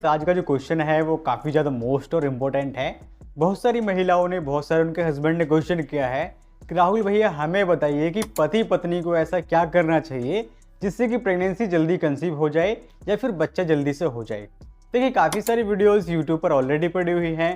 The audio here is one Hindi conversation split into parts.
तो आज का जो क्वेश्चन है वो काफ़ी ज़्यादा मोस्ट और इम्पोर्टेंट है। बहुत सारी महिलाओं ने, बहुत सारे उनके हस्बैंड ने क्वेश्चन किया है कि राहुल भैया हमें बताइए कि पति पत्नी को ऐसा क्या करना चाहिए जिससे कि प्रेगनेंसी जल्दी कंसीव हो जाए या फिर बच्चा जल्दी से हो जाए। देखिए काफ़ी सारी वीडियोस यूट्यूब पर ऑलरेडी पड़ी हुई हैं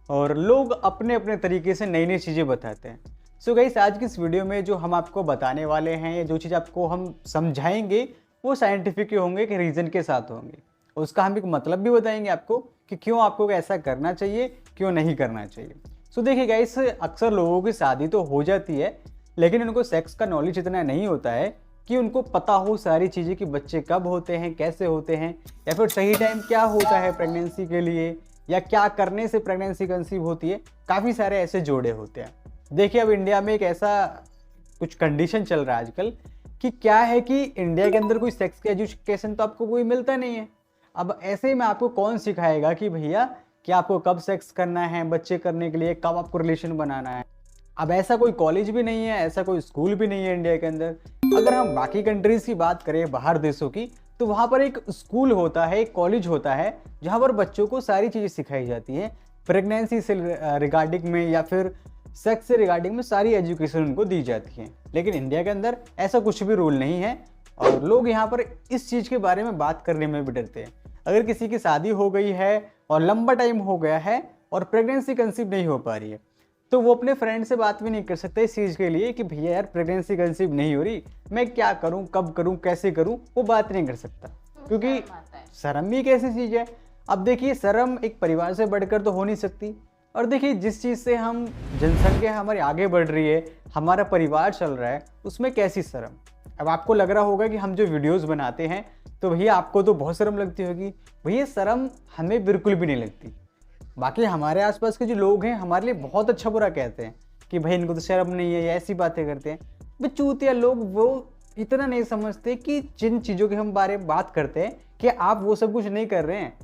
और लोग अपने अपने तरीके से नई नई चीज़ें बताते हैं। सो गाइस आज की इस वीडियो में जो हम आपको बताने वाले हैं या जो चीज़ आपको हम समझाएंगे वो साइंटिफिक ही होंगे कि रीज़न के साथ होंगे। उसका हम एक मतलब भी बताएंगे आपको कि क्यों आपको ऐसा करना चाहिए, क्यों नहीं करना चाहिए। सो देखिए गाइस अक्सर लोगों की शादी तो हो जाती है लेकिन उनको सेक्स का नॉलेज इतना नहीं होता है कि उनको पता हो सारी चीज़ें कि बच्चे कब होते हैं, कैसे होते हैं, या फिर सही टाइम क्या होता है प्रेगनेंसी के लिए, या क्या करने से प्रेगनेंसी कंसीव होती है। काफ़ी सारे ऐसे जोड़े होते हैं। देखिए अब इंडिया में एक ऐसा कुछ कंडीशन चल रहा है आजकल कि क्या है कि इंडिया के अंदर कोई सेक्स का एजुकेशन तो आपको कोई मिलता नहीं है। अब ऐसे में आपको कौन सिखाएगा कि भैया कि आपको कब सेक्स करना है, बच्चे करने के लिए कब आपको रिलेशन बनाना है। अब ऐसा कोई कॉलेज भी नहीं है, ऐसा कोई स्कूल भी नहीं है इंडिया के अंदर। अगर हम बाकी कंट्रीज़ की बात करें, बाहर देशों की, तो वहाँ पर एक स्कूल होता है, एक कॉलेज होता है जहाँ पर बच्चों को सारी चीज़ें सिखाई जाती हैं प्रेगनेंसी से रिगार्डिंग में या फिर सेक्स से रिगार्डिंग में सारी एजुकेशन उनको दी जाती है। लेकिन इंडिया के अंदर ऐसा कुछ भी रूल नहीं है और लोग यहाँ पर इस चीज़ के बारे में बात करने में भी डरते हैं। अगर किसी की शादी हो गई है और लंबा टाइम हो गया है और प्रेगनेंसी कंसीव नहीं हो पा रही है तो वो अपने फ्रेंड से बात भी नहीं कर सकता इस चीज़ के लिए कि भैया यार प्रेगनेंसी कंसीव नहीं हो रही, मैं क्या करूं, कब करूं, कैसे करूं। वो बात नहीं कर सकता क्योंकि शर्म भी एक ऐसी चीज़ है। अब देखिए शर्म एक परिवार से बढ़कर तो हो नहीं सकती। और देखिए जिस चीज़ से हम जनसंख्या हमारी आगे बढ़ रही है, हमारा परिवार चल रहा है, उसमें कैसी शर्म। अब आपको लग रहा होगा कि हम जो वीडियोस बनाते हैं तो भैया आपको तो बहुत शर्म लगती होगी। भैया शर्म हमें बिल्कुल भी नहीं लगती। बाकी हमारे आसपास के जो लोग हैं हमारे लिए बहुत अच्छा बुरा कहते हैं कि भाई इनको तो शर्म नहीं है या ऐसी बातें करते हैं। भाई चूतिया लोग वो इतना नहीं समझते कि जिन चीज़ों के हम बारे में बात करते हैं कि आप वो सब कुछ नहीं कर रहे हैं।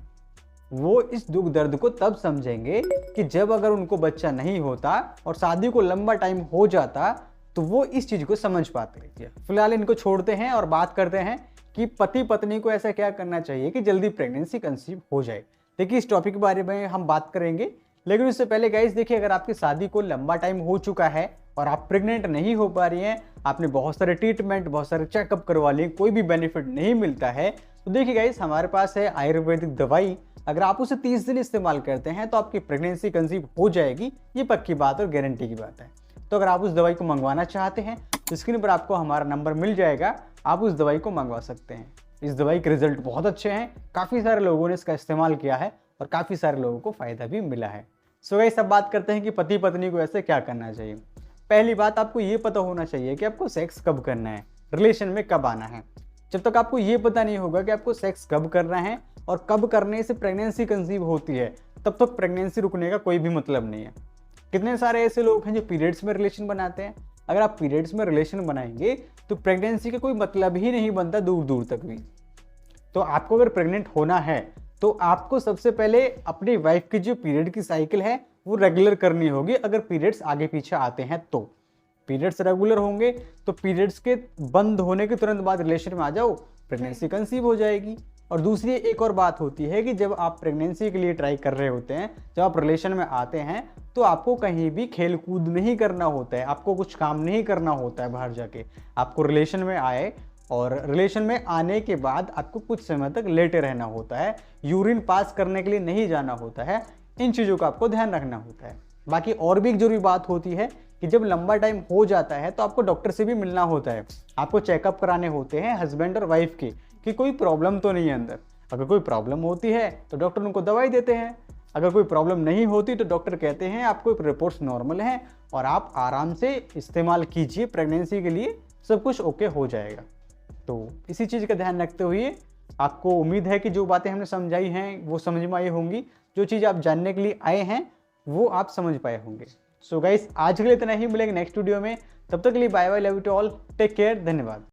वो इस दुख दर्द को तब समझेंगे कि जब अगर उनको बच्चा नहीं होता और शादी को लंबा टाइम हो जाता तो वो इस चीज़ को समझ पाते। फिलहाल इनको छोड़ते हैं और बात करते हैं कि पति पत्नी को ऐसा क्या करना चाहिए कि जल्दी प्रेगनेंसी कंसीव हो जाए। देखिए इस टॉपिक के बारे में हम बात करेंगे लेकिन उससे पहले गाइस देखिए अगर आपकी शादी को लंबा टाइम हो चुका है और आप प्रेग्नेंट नहीं हो पा रही हैं, आपने बहुत सारे ट्रीटमेंट, बहुत सारे चेकअप करवा लिए, कोई भी बेनिफिट नहीं मिलता है, तो देखिए गाइस हमारे पास है आयुर्वेदिक दवाई। अगर आप उसे 30 दिन इस्तेमाल करते हैं तो आपकी प्रेगनेंसी कंसीव हो जाएगी। ये पक्की बात और गारंटी की बात है। तो अगर आप उस दवाई को मंगवाना चाहते हैं तो स्क्रीन पर आपको हमारा नंबर मिल जाएगा, आप उस दवाई को मंगवा सकते हैं। इस दवाई के रिजल्ट बहुत अच्छे हैं, काफ़ी सारे लोगों ने इसका इस्तेमाल किया है और काफ़ी सारे लोगों को फ़ायदा भी मिला है। सो गाइस अब बात करते हैं कि पति पत्नी को ऐसे क्या करना चाहिए। पहली बात, आपको ये पता होना चाहिए कि आपको सेक्स कब करना है, रिलेशन में कब आना है। जब तक आपको ये पता नहीं होगा कि आपको सेक्स कब करना है और कब करने से प्रेगनेंसी कंसीव होती है, तब तक प्रेगनेंसी रुकने का कोई भी मतलब नहीं है। कितने सारे ऐसे लोग हैं जो पीरियड्स में रिलेशन बनाते हैं। अगर आप पीरियड्स में रिलेशन बनाएंगे तो प्रेगनेंसी का कोई मतलब ही नहीं बनता दूर दूर तक भी। तो आपको अगर प्रेग्नेंट होना है तो आपको सबसे पहले अपनी वाइफ की जो पीरियड की साइकिल है वो रेगुलर करनी होगी। अगर पीरियड्स आगे पीछे आते हैं तो पीरियड्स रेगुलर होंगे तो पीरियड्स के बंद होने के तुरंत बाद रिलेशन में आ जाओ, प्रेगनेंसी कंसीव हो जाएगी। और दूसरी एक और बात होती है कि जब आप प्रेगनेंसी के लिए ट्राई कर रहे होते हैं, जब आप रिलेशन में आते हैं तो आपको कहीं भी खेल कूद नहीं करना होता है, आपको कुछ काम नहीं करना होता है बाहर जाके। आपको रिलेशन में आए और रिलेशन में आने के बाद आपको कुछ समय तक लेटे रहना होता है, यूरिन पास करने के लिए नहीं जाना होता है। इन चीज़ों का आपको ध्यान रखना होता है। बाकी और भी एक जरूरी बात होती है कि जब लंबा टाइम हो जाता है तो आपको डॉक्टर से भी मिलना होता है। आपको चेकअप कराने होते हैं हस्बैंड और वाइफ के कि कोई प्रॉब्लम तो नहीं है अंदर। अगर कोई प्रॉब्लम होती है तो डॉक्टर उनको दवाई देते हैं, अगर कोई प्रॉब्लम नहीं होती तो डॉक्टर कहते हैं आपको रिपोर्ट्स नॉर्मल हैं और आप आराम से इस्तेमाल कीजिए, प्रेगनेंसी के लिए सब कुछ ओके हो जाएगा। तो इसी चीज़ का ध्यान रखते हुए आपको उम्मीद है कि जो बातें हमने समझाई हैं वो समझ में आई होंगी, जो चीज़ आप जानने के लिए आए हैं वो आप समझ पाए होंगे। सो गाइस आज के लिए इतना ही, मिलेंगे नेक्स्ट वीडियो में। तब तक के लिए bye bye, love you to all, take care, धन्यवाद।